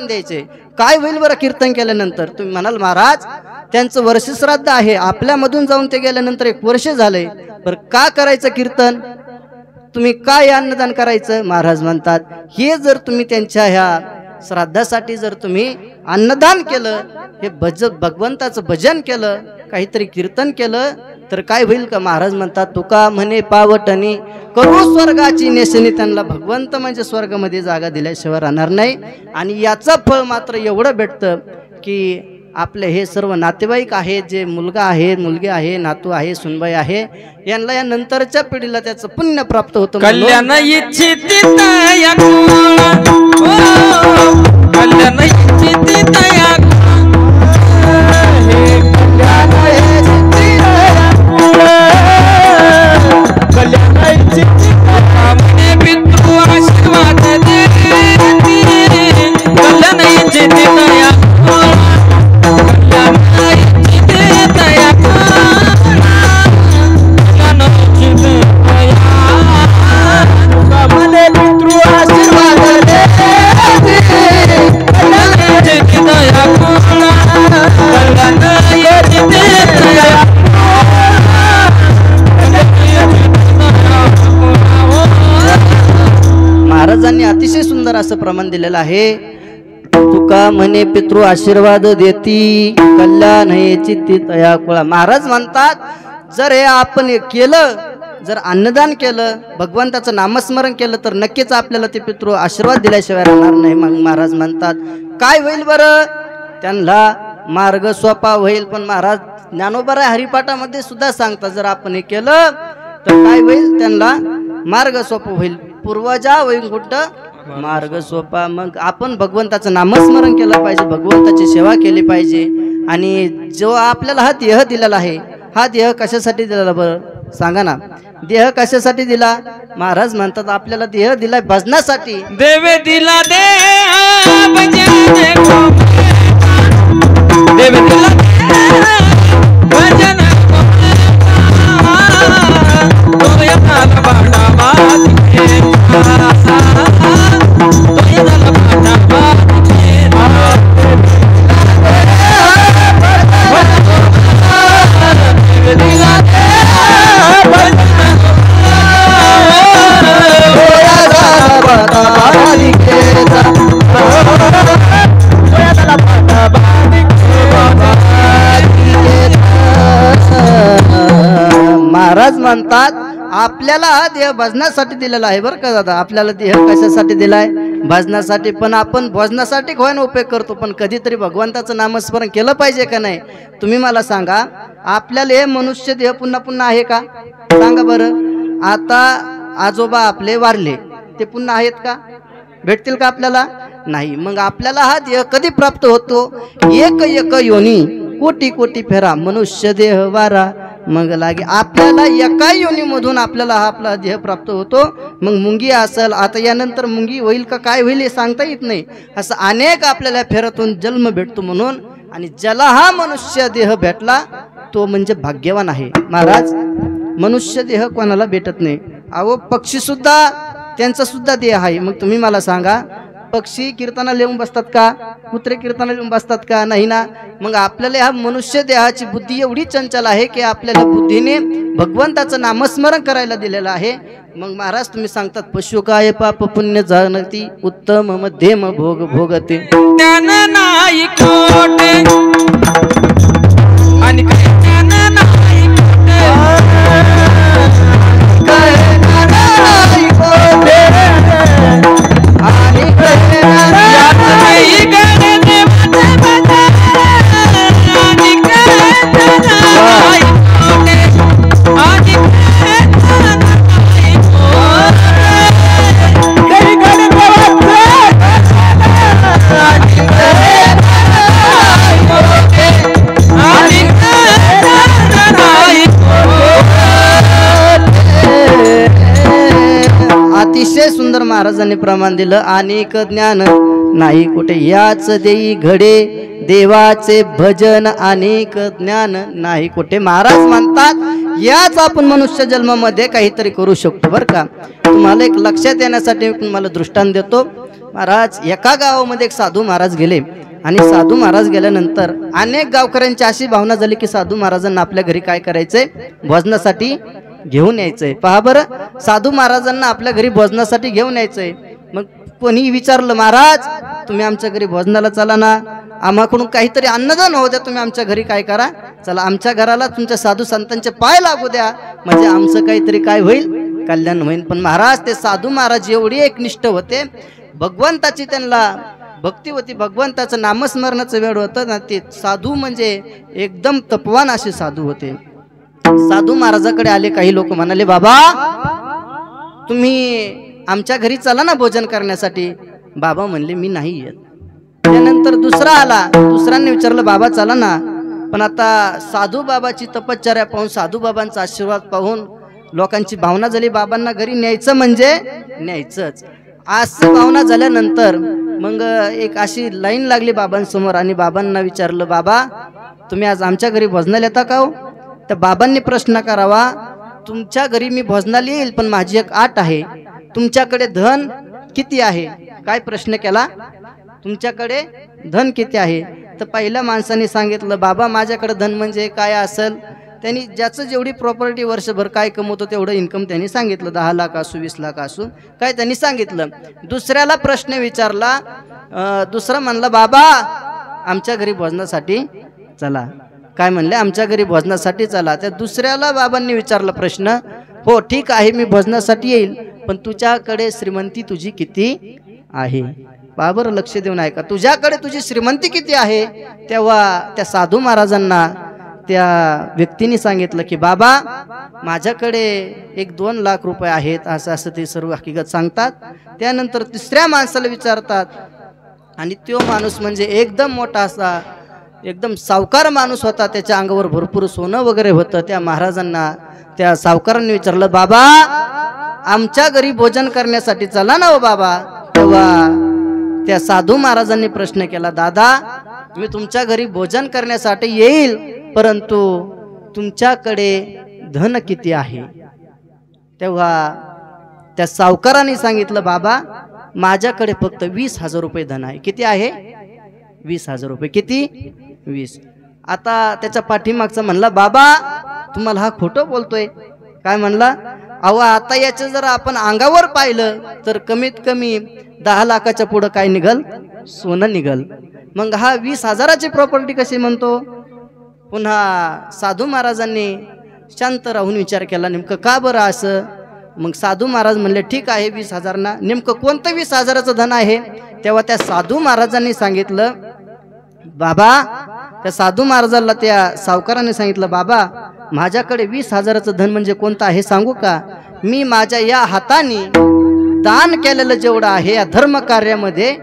द्यायचे काय होईल बरं कीर्तन केल्यानंतर? तुम्ही म्हणाल महाराज त्यांचं वर्ष श्राद्ध आहे, आपल्यामधून जाऊन ते गेल्यानंतर 1 वर्ष झालंय, बरं का करायचं कीर्तन? तुम्ही काय अन्नदान करायचं? महाराज म्हणतात हे जर तुम्ही त्यांच्या ह्या श्राद्धासाठी जर तुम्ही अन्नदान केलं, हे भगवंताचं भजन केलं, काहीतरी कीर्तन केलं तर काय होईल का? महाराज म्हणतात तुका म्हणे पावटणी करू स्वर्गाची नेसणी. त्यांना भगवंत म्हणजे स्वर्गामध्ये जागा दिल्याशिवाय राहणार नाही. आणि याचं फळ मात्र एवढं भेटतं की आपले हे सर्व नातेवाईक आहेत, जे मुलगा आहे, मुलगी आहे, नातू आहे, सुनबाई आहे, यांना या नंतरच्या पिढीला त्याचं पुण्य प्राप्त होतं. कल्याण इच्छित तया कल्याण इच्छित तया पितृ आशीर्वाद दे कल्याण इच्छित तया महाराजांनी अतिशय सुंदर असं प्रमाण दिलेलं आहे. तुका म्हणे पितृ आशीर्वाद देती कल्याण हे चित्ती तया कुळा. महाराज म्हणतात जर हे आपण केलं, जर अन्नदान केलं, भगवंताचं नामस्मरण केलं तर नक्कीच आपल्याला ते पितृ आशीर्वाद दिल्याशिवाय राहणार नाही. मग महाराज म्हणतात काय होईल बरं? त्यांना मार्ग सोपा होईल. पण महाराज ज्ञानोबा हरिपाठामध्ये सुद्धा सांगतात जर आपण हे केलं तर काय होईल? त्यांना मार्ग सोपा होईल. पूर्वजा वैकुंठ मार्ग सोपा. मग आपण भगवंताचं नामस्मरण केलं पाहिजे, भगवंताची सेवा केली पाहिजे. आणि जो आपल्याला हा देह दिलेला आहे, हा देह कशासाठी दिलेला बरं सांगा ना? देह कशासाठी दिला? महाराज म्हणतात आपल्याला देह दिलाय भजनासाठी. देवे दिला देव देव दिला भजन महाराज म्हणतात आपल्याला हा देह भजनासाठी दिलेला आहे बरं का दादा. आपल्याला देह कशासाठी दिलाय? भजनासाठी. पण आपण भजनासाठी खोयन उपयोग करतो, पण कधीतरी भगवंताचं नामस्मरण केलं पाहिजे का नाही? तुम्ही मला सांगा आपल्याला हे मनुष्य देह पुन्हा पुन्हा आहे का? सांगा बरं. आता आजोबा आपले वारले, ते पुन्हा आहेत का? भेटतील का आपल्याला? नाही. मग आपल्याला हा देह कधी प्राप्त होतो? एक एक योनी कोटी कोटी फेरा मनुष्य देह वारा. मग लागे आपल्याला एका योनीमधून आपल्याला हा आपला देह प्राप्त होतो. मग मुंगी असेल, आता यानंतर मुंगी होईल का काय होईल हे सांगता येत नाही. असं अनेक आपल्याला फेरातून जन्म भेटतो म्हणून. आणि ज्याला हा मनुष्य देह भेटला तो म्हणजे भाग्यवान आहे. महाराज मनुष्य देह कोणाला भेटत नाही. अहो पक्षी सुद्धा त्यांचा सुद्धा देह आहे. मग तुम्ही मला सांगा पक्षी कीर्तना लिहून बसतात का? कुत्रे कीर्तना लिहून बसतात का? नाही ना. मग आपल्याला ह्या मनुष्य देहाची बुद्धी एवढी चंचल आहे की आपल्याला बुद्धीने भगवंताचं नामस्मरण करायला दिलेलं आहे. मग महाराज तुम्ही सांगतात पशु काय पाप पुण्य जाणती उत्तम मध्यम भोग भोगते ज्ञान नाही कोटे आणि ज्ञान नाही अतिशय सुंदर महाराजांनी प्रमाण दिलं. अनेक ज्ञान नाही कुठे याच देई घडे देवाचे भजन अनेक ज्ञान नाही कुठे. महाराज म्हणतात याच आपण मनुष्य जन्मामध्ये काहीतरी करू शकतो बरं का. तुम्हाला एक लक्षात येण्यासाठी मी तुम्हाला दृष्टांत देतो. महाराज एका गावामध्ये एक साधू महाराज गेले आणि साधू महाराज गेल्यानंतर अनेक गावकऱ्यांची अशी भावना झाली की साधू महाराजांना आपल्या घरी काय करायचंय, भोजनासाठी घेऊन यायचंय. पहा बरं, साधू महाराजांना आपल्या घरी भोजनासाठी घेऊन यायचंय. मग कोणी विचारलं, महाराज तुम्ही आमच्या घरी भोजनाला चला ना, आम्हाकडून काहीतरी अन्नदान होऊ द्या, तुम्ही आमच्या घरी काय करा, चला आमच्या घराला तुमच्या साधू संतांचे पाय लागू द्या, म्हणजे आमचं काहीतरी काय होईल, कल्याण होईल. पण महाराज ते साधू महाराज एवढी एकनिष्ठ होते, भगवंताची त्यांना भक्ती होती, भगवंताचं नामस्मरणाचं वेळ होतं ना, ते साधू म्हणजे एकदम तपवान असे साधू होते. साधू महाराजाकडे आले काही लोक, म्हणाले बाबा तुम्ही आमच्या घरी चला ना भोजन करण्यासाठी. बाबा म्हणले मी नाही येत. त्यानंतर दुसरा आला, दुसऱ्यांनी विचारलं बाबा चला ना, पण आता साधू बाबाची तपश्चर्या पाहून, साधू बाबांचा आशीर्वाद पाहून लोकांची भावना झाली बाबांना घरी न्यायचं म्हणजे न्यायचंच. असं भावना झाल्यानंतर मग एक अशी लाईन लागली बाबांसमोर आणि बाबांना विचारलं बाबा तुम्ही आज आमच्या घरी भोजनाला येता का हो? तर बाबांनी प्रश्न करावा, तुमच्या घरी मी भोजनाला येईल पण माझी एक अट आहे, तुमच्याकडे धन किती आहे? काय प्रश्न केला, तुमच्याकडे धन किती आहे? तर पहिल्या माणसाने सांगितलं बाबा माझ्याकडे धन म्हणजे काय असेल, त्यांनी ज्याचं जेवढी प्रॉपर्टी वर्षभर काय कमवतो तेवढं इन्कम त्यांनी सांगितलं, 10 लाख असू 20 लाख असू काय त्यांनी सांगितलं. दुसऱ्याला प्रश्न विचारला, दुसरा म्हणला बाबा आमच्या घरी भोजनासाठी चला. काय म्हणले, आमच्या घरी भोजनासाठी चला. त्या दुसऱ्याला बाबांनी विचारला प्रश्न, हो ठीक आहे मी भोजनासाठी येईल पण तुझ्याकडे श्रीमंती तुझी किती आहे? बाबर लक्ष देऊन ऐका, तुझ्याकडे तुझी श्रीमंती किती आहे? तेव्हा त्या साधू महाराजांना त्या व्यक्तीने सांगितलं की बाबा माझ्याकडे 1-2 लाख रुपये आहेत, असं असं ते सर्व हकीकत सांगतात. त्यानंतर तिसऱ्या माणसाला विचारतात आणि तो माणूस म्हणजे एकदम मोठा असा एकदम सावकार माणूस होता, त्याच्या अंगावर भरपूर सोनं वगैरे होतं. त्या महाराजांना त्या सावकारांनी विचारलं बाबा आमच्या घरी भोजन करण्यासाठी चला ना हो बाबा. तेव्हा त्या साधू महाराजांनी प्रश्न केला, दादा मी तुमच्या घरी भोजन करण्यासाठी येईल परंतु तुमच्याकडे धन किती आहे? तेव्हा त्या सावकाराने सांगितलं बाबा माझ्याकडे फक्त 20,000 रुपये धन आहे. किती आहे? 20,000 रुपये. किती? 20. आता त्याच्या पाठीमागचा म्हणला बाबा तुम्हाला हा खोटं बोलतोय. काय म्हणला, अहो आता याचं जर आपण अंगावर पाहिलं तर कमीत कमी 10 लाखाच्या पुढं काय निघल, सोनं निघल. मग हा 20,000ची प्रॉपर्टी कशी म्हणतो? पुन्हा साधू महाराजांनी शांत राहून विचार केला, नेमकं का बरं असं? मग साधू महाराज म्हणले ठीक आहे 20,000 ना, नेमकं कोणतं 20,000चं धन आहे? तेव्हा त्या साधू महाराजांनी सांगितलं बाबा, त्या साधू महाराजांना त्या सावकाराने सांगितलं बाबा माझ्याकडे 20,000चं धन म्हणजे कोणतं आहे सांगू का? मी माझ्या या हाताने दान केलेलं जेवढं आहे, या धर्म कार्यामध्ये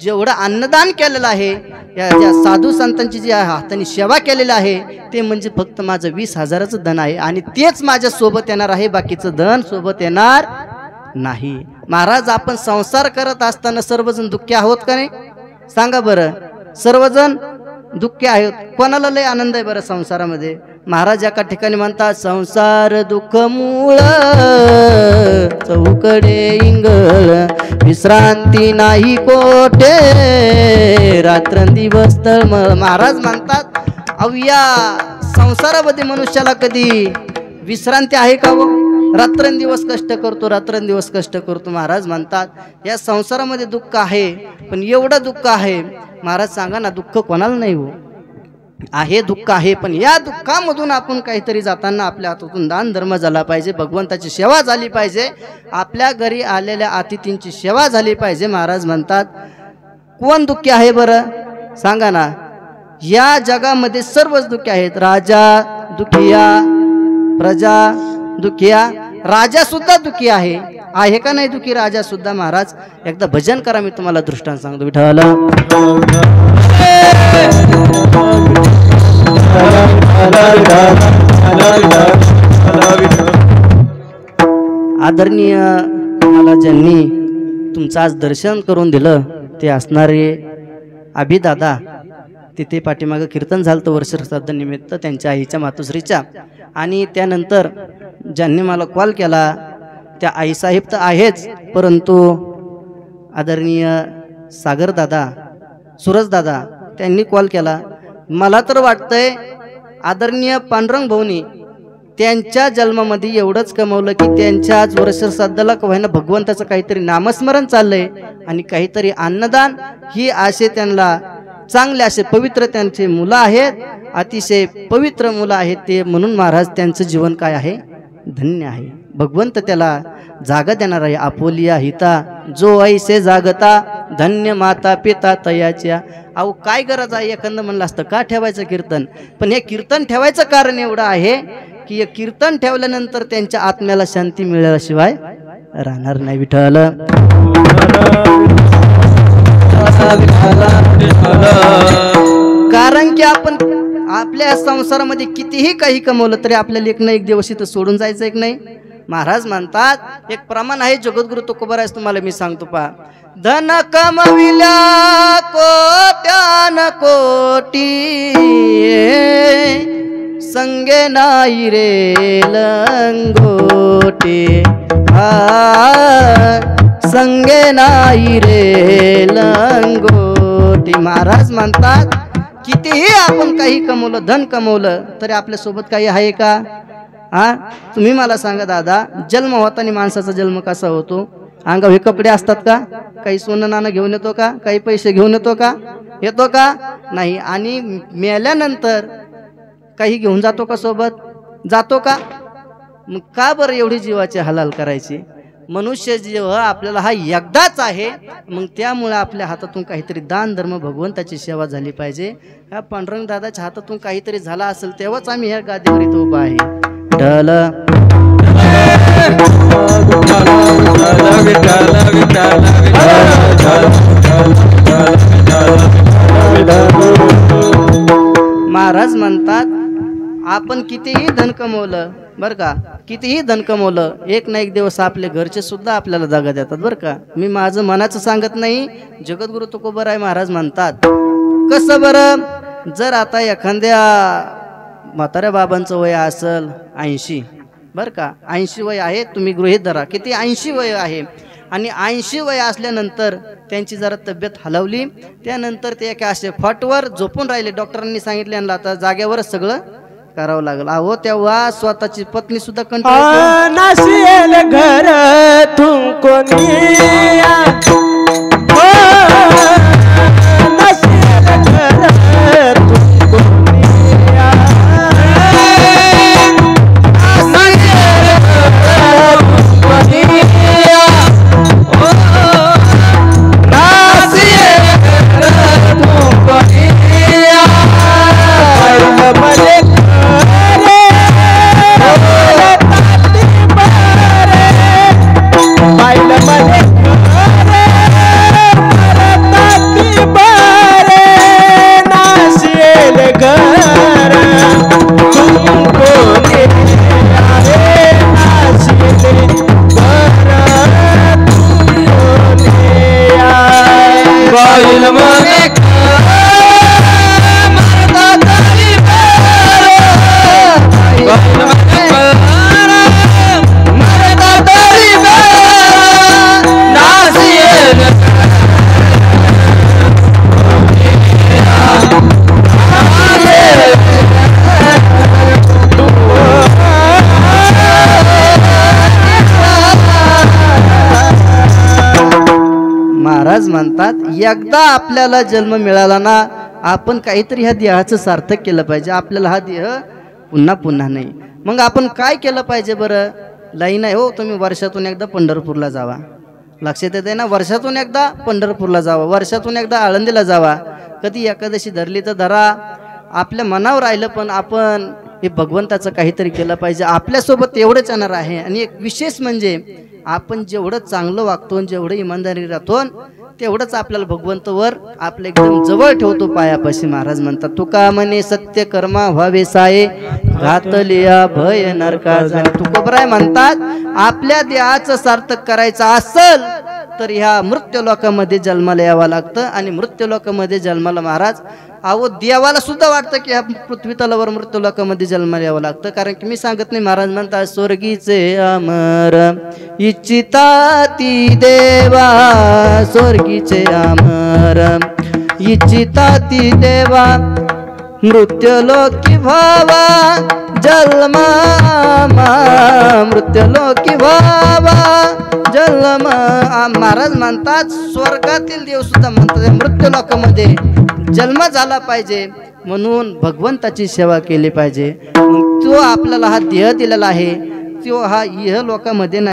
जेवढं अन्नदान केलेलं आहे, या ज्या साधू संतांची जी हाताने सेवा केलेली आहे ते म्हणजे फक्त माझं 20,000चं धन आहे आणि तेच माझ्या सोबत येणार आहे, बाकीचं धन सोबत येणार नाही. महाराज आपण संसार करत असताना सर्वजण दुःखी आहोत का नाही? सांगा बरं, सर्वजण दुःखी आहेत. कोणाला लय आनंद आहे बरं संसारामध्ये? महाराज एका ठिकाणी म्हणतात संसार दुःख मूळ चौकडे इंगळ विश्रांती नाही कोठे रात्रंदिवस तळमळ. महाराज म्हणतात अहो या संसारामध्ये मनुष्याला कधी विश्रांती आहे का हो? रात्रंदिवस कष्ट करतो, रात्रंदिवस कष्ट करतो. महाराज म्हणतात या संसारामध्ये दुःख आहे, पण एवढं दुःख आहे महाराज सांगा ना, दुःख कोणाला नाही हो? आहे दुःख आहे, पण या दुःखामधून आपण काहीतरी जाताना आपल्या हातातून दान धर्म झाला पाहिजे, भगवंताची सेवा झाली पाहिजे, आपल्या घरी आलेल्या अतिथींची सेवा झाली पाहिजे. महाराज म्हणतात कोण दुःखी आहे बरं सांगा ना? या जगामध्ये सर्वच दुःखी आहेत. राजा दुखिया, प्रजा दुखिया, राजा सुद्धा दुखी आहे का नाही दुखी राजा सुद्धा? महाराज एकदा भजन करा, मी तुम्हाला दृष्टांत सांगतो. विठ्ठल आदरणीय मला ज्यांनी तुमचं आज दर्शन करून दिलं ते असणारे अभिदादा, तिथे पाठीमागं कीर्तन झालं तर वर्षश्राद्ध निमित्त त्यांच्या आईच्या मातोश्रीच्या, आणि त्यानंतर ज्यांनी मला कॉल केला त्या आईसाहेब तर आहेच, परंतु आदरणीय सागरदादा, सूरजदादा त्यांनी कॉल केला. मला तर वाटतंय आदरणीय पांडुरंग भाऊनी त्यांच्या जन्मामध्ये एवढंच कमवलं की त्यांच्या आज वर्षश्राद्धाला कव्हायना भगवंताचं काहीतरी नामस्मरण चाललंय आणि काहीतरी अन्नदान ही असे त्यांना चांगले असे पवित्र त्यांचे मुलं आहेत, अतिशय पवित्र मुलं आहेत ते, म्हणून महाराज त्यांचं जीवन काय आहे, धन्य आहे. भगवंत त्याला जागा देणार आहे. आपोलिया हिता जो ऐसे जागता धन्य माता पिता तयाच्या. अहो काय गरज आहे, एखादं म्हणलं असतं का ठेवायचं कीर्तन, पण हे कीर्तन ठेवायचं कारण एवढं आहे की हे कीर्तन ठेवल्यानंतर त्यांच्या आत्म्याला शांती मिळाल्याशिवाय राहणार नाही. विठ्ठल कारण की आपण आपल्या संसारामध्ये कितीही काही कमवलं तरी आपल्याला एक ना एक दिवस इथं सोडून जायचं एक नाही. महाराज म्हणतात एक प्रमाण आहे, जगद्गुरु तुकोबाराज तुम्हाला मी सांगतो पहा. धन कमविल्या कोट्यान कोटी संगे नाही रे लंगोटे, संगे नाही रे लंगोटी. महाराज म्हणतात कितीही आपण काही कमवलं, धन कमवलं तरी आपल्यासोबत काही आहे का? तुम्ही मला सांगा दादा, जन्म होताना माणसाचा जन्म कसा होतो? अंगावर हे कपडे असतात का? काही सोनं नाणं घेऊन येतो का? काही पैसे घेऊन येतो का? येतो का? नाही. आणि मेल्यानंतर काही घेऊन जातो का सोबत? जातो का? मग का बरं एवढी जीवाची हलाल करायची? मनुष्य जीव आपल्याला हा एकदाच आहे, मग त्यामुळे आपल्या हातातून काहीतरी दान धर्म भगवंताची सेवा झाली पाहिजे. ह्या पांडुरंग दादाच्या हातातून काहीतरी झाला असेल तेव्हाच आम्ही ह्या गादीवर इथं उभा आहे. महाराज म्हणतात आपण कितीही धन कमवलं बरं का, कितीही धन कमवलं एक ना एक दिवस आपले घरचे सुद्धा आपल्याला जागा देतात बरं का. मी माझं मनाचं सांगत नाही, जगद्गुरु तुकोबाराय महाराज म्हणतात. कसं बरं, जर आता एखाद्या म्हाताऱ्या बाबांचं वय असेल 80 बरं का, 80 वय आहे, तुम्ही गृहीत धरा किती 80 वय आहे, आणि 80 वय असल्यानंतर त्यांची जरा तब्येत हलवली, त्यानंतर ते एका असे फटवर झोपून राहिले. डॉक्टरांनी सांगितले यांना आता जागेवरच सगळं करावं लागलं. अहो तेव्हा स्वतःची पत्नी सुद्धा कंटाळली. घर तुमको महाराज म्हणतात एकदा आपल्याला जन्म मिळाला ना, आपण काहीतरी ह्या देहाचं सार्थक केलं पाहिजे. आपल्याला हा देह पुन्हा पुन्हा नाही. मग आपण काय केलं पाहिजे बरं? लाईन आहे हो, तुम्ही वर्षातून एकदा पंढरपूरला जावा. लक्षात येते ना, वर्षातून एकदा पंढरपूरला जावा, वर्षातून एकदा आळंदीला जावा. कधी एकादशी धरली तर धरा, आपल्या मनावर राहिलं, पण आपण हे भगवंताचं काहीतरी केलं पाहिजे. आपल्यासोबत एवढंच येणार आहे. आणि एक विशेष म्हणजे आपण जेवढं चांगलं वागतो, जेवढं इमानदारी राहतो, तेवढंच आपल्याला भगवंतवर आपल्या एकदम जवळ ठेवतो पायापाशी. महाराज म्हणतात तुका म्हणे सत्य कर्मा व्हावे साये घातलिया भय नरका जाणे. तुकोबराय म्हणतात आपल्या देहाचं सार्थक करायचं असेल तर ह्या मृत्यू लोकामध्ये जन्माला यावं लागतं. आणि मृत्यू लोकामध्ये जन्माला महाराज अहो देवाला सुद्धा वाटतं की ह्या पृथ्वी तलावर मृत्यू लोकामध्ये जन्माला यावं लागतं. कारण की मी सांगत नाही, महाराज म्हणतात स्वर्गीचे अमर इच्छिता ती देवा, स्वर्गीचे अमर इच्छिता ती देवा, मृत्यूलोकी व्हावा जन्मा, मृत्यूलोकी व्हावा जन्म. महाराज म्हणतात स्वर्गातील देव सुद्धा म्हणतात मृत्यूलोकामध्ये जन्म झाला पाहिजे, म्हणून भगवंताची सेवा केली पाहिजे. तो आपल्याला हा देह दिलेला आहे, तो हा इह लोकामध्ये नाही.